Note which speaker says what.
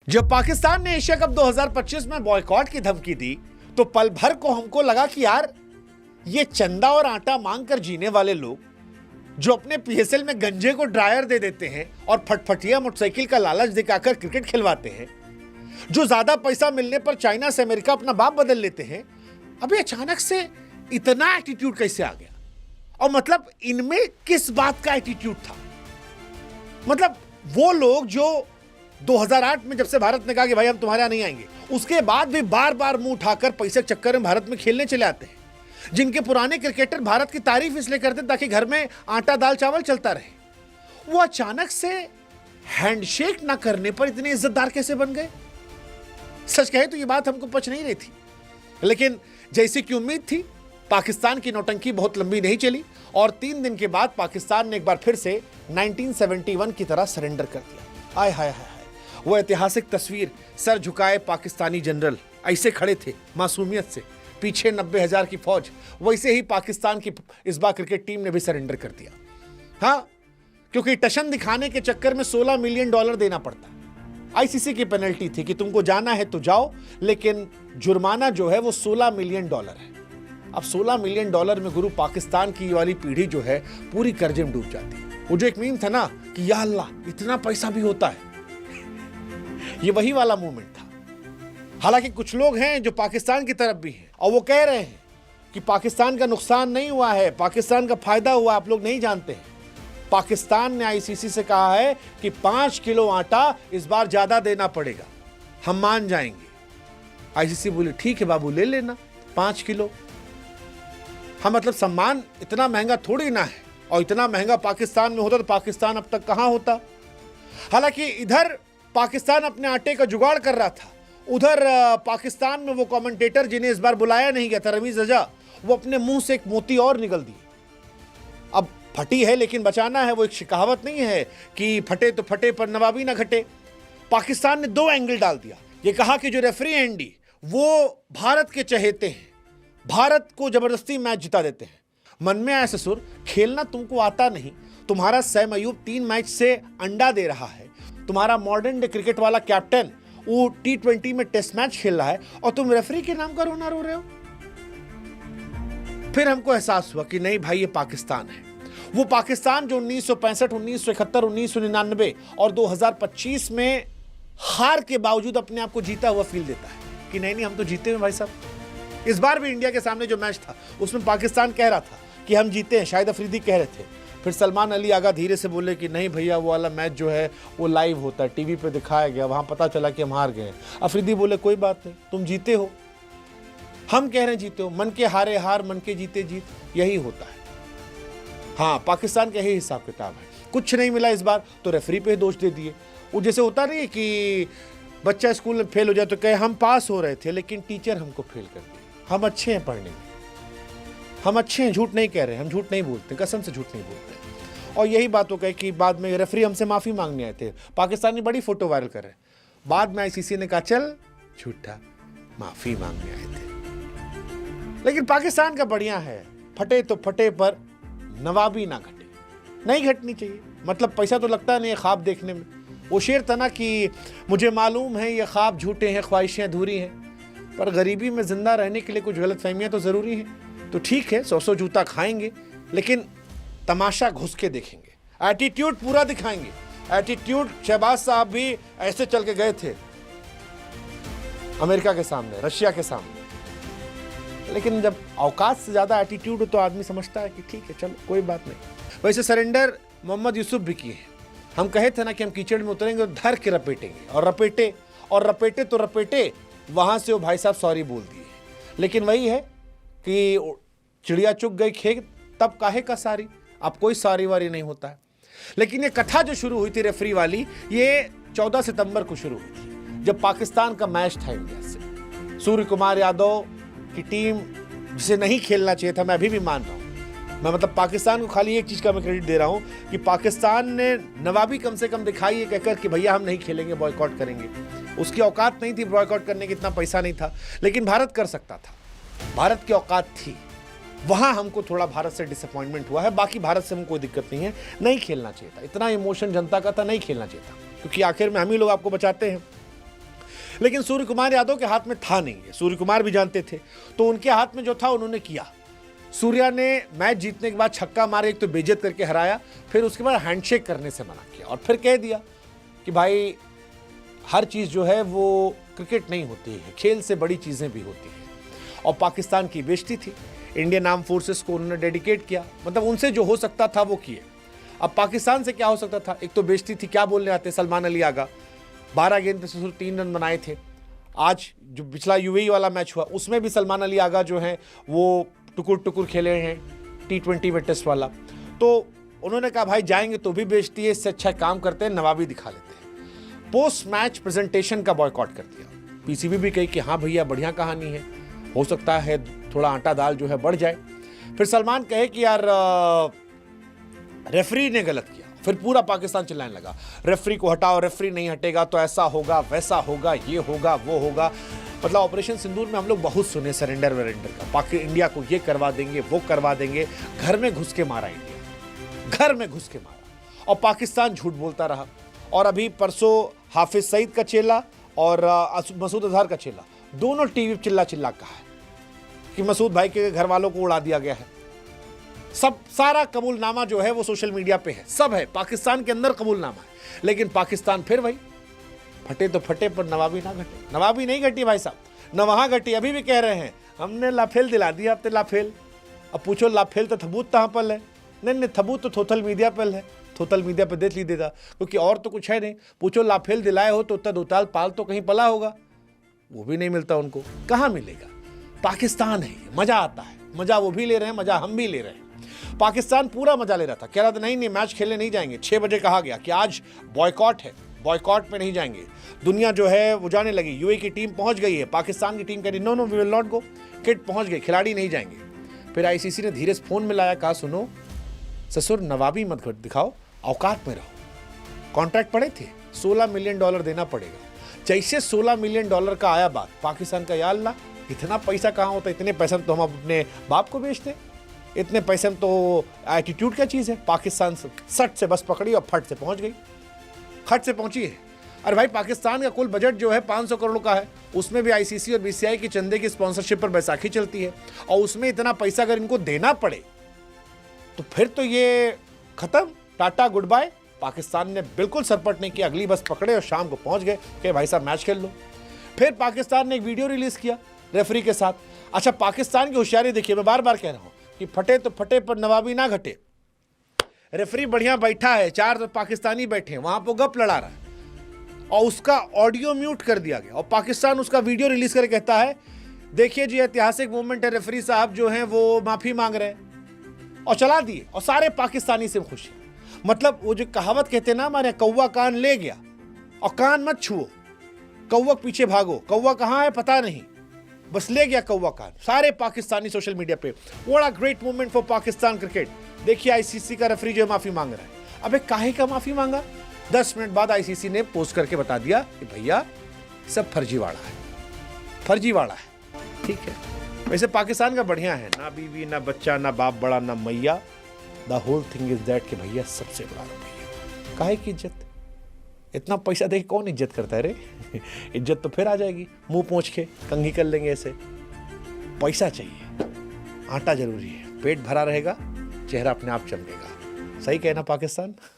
Speaker 1: जब पाकिस्तान ने Asia cup 2025 में बॉयकॉट की धमकी दी तो पल भर को हमको लगा कि यार ये चंदा और आटा मांगकर जीने वाले लोग जो अपने पीएसएल में गंजे को ड्रायर दे देते हैं और फटफटिया मोटरसाइकिल का लालच दिखाकर क्रिकेट खिलवाते हैं, जो ज्यादा पैसा मिलने पर चाइना से अमेरिका अपना बाप बदल लेते हैं, अभी अचानक से इतना एटीट्यूड कैसे आ गया? और मतलब इनमें किस बात का एटीट्यूड था? मतलब वो लोग जो 2008 में जब से भारत ने कहा कि भाई हम तुम्हारे यहां नहीं आएंगे, उसके बाद भी बार बार मुंह उठाकर पैसे के चक्कर में भारत में खेलने चले आते हैं, जिनके पुराने क्रिकेटर भारत की तारीफ इसलिए करते ताकि घर में आटा दाल चावल चलता रहे, वो अचानक से हैंडशेक ना करने पर इतने इज्जतदार कैसे बन गए? सच कहे तो ये बात हमको पच नहीं रही थी, लेकिन जैसी कि उम्मीद थी पाकिस्तान की नौटंकी बहुत लंबी नहीं चली और 3 दिन के बाद पाकिस्तान ने एक बार फिर से 1971 की तरह सरेंडर कर दिया। आय हाय हाय, वो ऐतिहासिक तस्वीर, सर झुकाए पाकिस्तानी जनरल ऐसे खड़े थे मासूमियत से, पीछे 90,000 की फौज, वैसे ही पाकिस्तान की इस बार क्रिकेट टीम ने भी सरेंडर कर दिया। हाँ, क्योंकि टशन दिखाने के चक्कर में $16 मिलियन देना पड़ता। आईसीसी की पेनल्टी थी कि तुमको जाना है तो जाओ, लेकिन जुर्माना जो है वो $16 मिलियन है। अब $16 मिलियन में गुरु पाकिस्तान की वाली पीढ़ी जो है पूरी कर्जे में डूब जाती है। वो जो एक मीम था ना कि या अल्लाह इतना पैसा भी होता है, ये वही वाला मूवमेंट था। हालांकि कुछ लोग हैं जो पाकिस्तान की तरफ भी हैं और वो कह रहे हैं कि पाकिस्तान का नुकसान नहीं हुआ है, पाकिस्तान का फायदा हुआ, आप लोग नहीं जानते हैं। पाकिस्तान ने आईसीसी से कहा है कि 5 किलो आटा इस बार ज्यादा देना पड़ेगा, हम मान जाएंगे। आईसीसी बोले ठीक है बाबू ले लेना 5 किलो। हाँ, मतलब सम्मान इतना महंगा थोड़ी ना है, और इतना महंगा पाकिस्तान में होता तो पाकिस्तान अब तक कहां होता। हालांकि इधर पाकिस्तान अपने आटे का जुगाड़ कर रहा था, उधर पाकिस्तान में वो कमेंटेटर जिन्हें इस बार बुलाया नहीं गया था, रमीज रजा, वो अपने मुंह से एक मोती और निकल दिए। अब फटी है लेकिन बचाना है, वो एक कहावत नहीं है कि फटे तो फटे पर नवाबी ना घटे। पाकिस्तान ने 2 एंगल डाल दिया। ये कहा कि जो रेफरी एंडी वो भारत के चहेते हैं, भारत को जबरदस्ती मैच जिता देते हैं। मन में आया ससुर, खेलना तुमको आता नहीं, तुम्हारा सैम अयूब 3 मैच से अंडा दे रहा है, तुम्हारा मॉडर्न डे क्रिकेट वाला कैप्टन वो T20 में टेस्ट मैच खेल रहा है और तुम रेफरी के नाम का रोना रो रहे हो। फिर हमको एहसास हुआ कि नहीं भाई, ये पाकिस्तान है, वो पाकिस्तान जो 1965, 1971, 1999 और 2025 में हार के बावजूद अपने आप को जीता हुआ फील देता है कि नहीं हम तो जीते हैं भाई साहब। इस बार भी इंडिया के सामने जो मैच था उसमें पाकिस्तान कह रहा था कि हम जीते हैं, शाहिद अफरीदी कह रहे थे। फिर सलमान अली आगा धीरे से बोले कि नहीं भैया, वो वाला मैच जो है वो लाइव होता है, टीवी पे दिखाया गया, वहां पता चला कि हम हार गए। अफरीदी बोले कोई बात नहीं, तुम जीते हो, हम कह रहे हैं जीते हो, मन के हारे हार, मन के जीते जीत, यही होता है। हाँ, पाकिस्तान का यही हिसाब किताब है। कुछ नहीं मिला इस बार तो रेफरी पे दोष दे दिए। वो जैसे होता नहीं कि बच्चा स्कूल में फेल हो जाए तो कहे हम पास हो रहे थे लेकिन टीचर हमको फेल कर दिया, हम अच्छे हैं पढ़ने में, हम अच्छे हैं, झूठ नहीं कह रहे, हम झूठ नहीं बोलते, कसम से झूठ नहीं बोलते। और यही बात हो गई कि बाद में रेफरी हमसे माफी मांगने आए थे, पाकिस्तानी बड़ी फोटो वायरल कर रहे, बाद में आईसीसी ने कहा चल झूठा, माफी मांगने आए थे। लेकिन पाकिस्तान का बढ़िया है, फटे तो फटे पर नवाबी ना घटे, नहीं घटनी चाहिए। मतलब पैसा तो लगता नहीं है ख्वाब देखने में। वो शेर था ना कि मुझे मालूम है ये ख्वाब झूठे हैं, ख्वाहिशें अधूरी हैं, पर गरीबी में जिंदा रहने के लिए कुछ गलतफहमियां तो जरूरी हैं। तो ठीक है, 100 जूता खाएंगे लेकिन तमाशा घुस के देखेंगे, एटीट्यूड पूरा दिखाएंगे। एटीट्यूड शहबाज साहब भी ऐसे चल के गए थे अमेरिका के सामने, रशिया के सामने, लेकिन जब औकात से ज्यादा एटीट्यूड हो तो आदमी समझता है कि ठीक है चलो कोई बात नहीं। वैसे सरेंडर मोहम्मद यूसुफ भी किए हैं। हम कहे थे ना कि हम कीचड़ में उतरेंगे और धर के रपेटेंगे, और रपेटे तो रपेटे, वहां से वो भाई साहब सॉरी बोल दिए। लेकिन वही है कि चिड़िया चुग गई खेत तब काहे का सारी, अब कोई सारी वारी नहीं होता है। लेकिन ये कथा जो शुरू हुई थी रेफरी वाली, ये 14 सितंबर को शुरू हुई थी जब पाकिस्तान का मैच था इंडिया से। सूर्य कुमार यादव की टीम जिसे नहीं खेलना चाहिए था, मैं अभी भी मान रहा हूँ, मैं मतलब पाकिस्तान को खाली एक चीज का मैं क्रेडिट दे रहा हूँ कि पाकिस्तान ने नवाबी कम से कम दिखाई है कहकर कि भैया हम नहीं खेलेंगे, बॉयकॉट करेंगे। उसकी औकात नहीं थी बॉयकॉट करने की, इतना पैसा नहीं था, लेकिन भारत कर सकता था, भारत की औकात थी। वहां हमको थोड़ा भारत से डिसअपॉइंटमेंट हुआ है, बाकी भारत से हमको कोई दिक्कत नहीं है। नहीं खेलना चाहिए था, इतना इमोशन जनता का था, नहीं खेलना चाहिए था, क्योंकि आखिर में हम ही लोग आपको बचाते हैं। लेकिन सूर्य कुमार यादव के हाथ में था नहीं है, सूर्य कुमार भी जानते थे, तो उनके हाथ में जो था उन्होंने किया। सूर्या ने मैच जीतने के बाद छक्का मारे, एक तो बेइज्जत करके हराया, फिर उसके बाद हैंडशेक करने से मना किया और फिर कह दिया कि भाई हर चीज़ जो है वो क्रिकेट नहीं होती है, खेल से बड़ी चीज़ें भी होती हैं। और पाकिस्तान की बेइज्जती थी, इंडियन आर्म फोर्सेस को उन्होंने डेडिकेट किया, मतलब उनसे जो हो सकता था वो किए। अब पाकिस्तान से क्या हो सकता था, एक तो बेइज्जती थी, क्या बोलने आते सलमान अली आगा, 12 गेंद पे सिर्फ 3 रन बनाए थे। आज जो पिछला यूएई वाला मैच हुआ उसमें भी सलमान अली आगा जो हैं वो टुकुर टुकुर खेले हैं T20 में टेस्ट वाला, तो उन्होंने कहा भाई जाएंगे तो भी बेइज्जती है, इससे अच्छा काम करते हैं नवाबी दिखा लेते हैं। पोस्ट मैच प्रेजेंटेशन का बॉयकॉट कर दिया। पीसीबी भी कही कि हाँ भैया बढ़िया कहानी है, हो सकता है थोड़ा आटा दाल जो है बढ़ जाए। फिर सलमान कहे कि यार रेफरी ने गलत किया, फिर पूरा पाकिस्तान चिल्लाने लगा रेफरी को हटाओ, रेफरी नहीं हटेगा तो ऐसा होगा वैसा होगा, ये होगा वो होगा। मतलब ऑपरेशन सिंदूर में हम लोग बहुत सुने सरेंडर वेरेंडर का, बाकी इंडिया को ये करवा देंगे वो करवा देंगे, घर में घुस के मारा इंडिया, घर में घुस के मारा, और पाकिस्तान झूठ बोलता रहा। और अभी परसों हाफिज सईद का चेला और मसूद अजहर का चेला दोनों टीवी चिल्ला चिल्ला कहा है कि मसूद भाई के घर वालों को उड़ा दिया गया है। सब सारा कबूलनामा जो है वो सोशल मीडिया पे है, सब है, पाकिस्तान के अंदर कबूलनामा है। लेकिन पाकिस्तान फिर वही फटे तो फटे पर नवाबी ना घटे। नवाबी नहीं घटी भाई साहब, न वहां घटी। अभी भी कह रहे हैं हमने लाफेल दिला दिया, अब तो लाफेल। अब पूछो लाफेल तो थबूत कहाँ पर है? नहीं, थबूत तो थोथल मीडिया पर है, थोथल मीडिया पर देख लीजिएगा, क्योंकि और तो कुछ है नहीं। पूछो लाफेल दिलाए हो तो उत्तर दोताल पाल तो कहीं पला होगा, वो भी नहीं मिलता उनको, कहाँ मिलेगा। पाकिस्तान है, मजा आता है, मजा वो भी ले रहे हैं, मजा हम भी ले रहे हैं। पाकिस्तान पूरा मजा ले रहा था, कह रहा था नहीं मैच खेलने नहीं जाएंगे। 6 बजे कहा गया कि आज बॉयकॉट है, बॉयकॉट में नहीं जाएंगे। दुनिया जो है वो जाने लगी, यूएई की टीम पहुंच गई है, पाकिस्तान की टीम कह रही no we will not go, kit पहुंच गए, खिलाड़ी नहीं जाएंगे। फिर आईसीसी ने धीरे से फोन में लाया, कहा सुनो ससुर नवाबी मत दिखाओ, औकात में रहो। कॉन्ट्रैक्ट पड़े थे, $16 मिलियन देना पड़ेगा। जैसे $16 मिलियन का आया बात, पाकिस्तान का या अल्लाह इतना पैसा कहाँ होता, इतने पैसे तो हम अपने बाप को बेचते, इतने पैसे में तो एटीट्यूड क्या चीज़ है। पाकिस्तान से सट से बस पकड़ी और फट से पहुंच गई, खट से पहुंची है। अरे भाई पाकिस्तान का कुल बजट जो है 500 करोड़ का है, उसमें भी आईसीसी और बीसीसीआई की चंदे की स्पॉन्सरशिप पर बैसाखी चलती है, और उसमें इतना पैसा अगर इनको देना पड़े तो फिर तो ये खत्म, टाटा गुड बाय। पाकिस्तान ने बिल्कुल सरपट नहीं किया, अगली बस पकड़े और शाम को पहुंच गए कि भाई साहब मैच खेल लो। फिर पाकिस्तान ने एक वीडियो रिलीज किया रेफरी के साथ। अच्छा पाकिस्तान की होशियारी देखिए, मैं बार बार कह रहा हूं कि फटे तो फटे पर नवाबी ना घटे। रेफरी बढ़िया बैठा है, 4 पाकिस्तानी बैठे हैं, वहां पर गप लड़ा रहा है, और उसका ऑडियो म्यूट कर दिया गया, और पाकिस्तान उसका वीडियो रिलीज करके कहता है देखिए जी ऐतिहासिक मूवमेंट है, रेफरी साहब जो हैं वो माफी मांग रहे हैं, और चला दिए। और सारे पाकिस्तानी से खुश। मतलब वो जो कहावत कहते हैं ना हमारे, कौवा कान ले गया और कान मत छुओ, कौवा पीछे भागो, कौवा कहाँ है पता नहीं, बस ले गया कौवा कान। सारे पाकिस्तानी सोशल मीडिया पे what a great movement for Pakistan cricket. देखिए आईसीसी का रेफरी जो माफी मांग रहा है। अबे काहे का माफी मांगा? 10 मिनट बाद आईसीसी ने पोस्ट करके बता दिया कि भैया सब फर्जीवाड़ा है, फर्जीवाड़ा है। ठीक है, वैसे पाकिस्तान का बढ़िया है, ना बीवी ना बच्चा ना बाप बड़ा ना मैया, the whole thing is that कि भैया सबसे बड़ा रुपया। काहे की इज्जत, इतना पैसा देख कौन इज्जत करता है रे? इज्जत तो फिर आ जाएगी, मुंह पोंछ के कंघी कर लेंगे ऐसे। पैसा चाहिए, आटा जरूरी है, पेट भरा रहेगा, चेहरा अपने आप चमकेगा। सही कहना पाकिस्तान।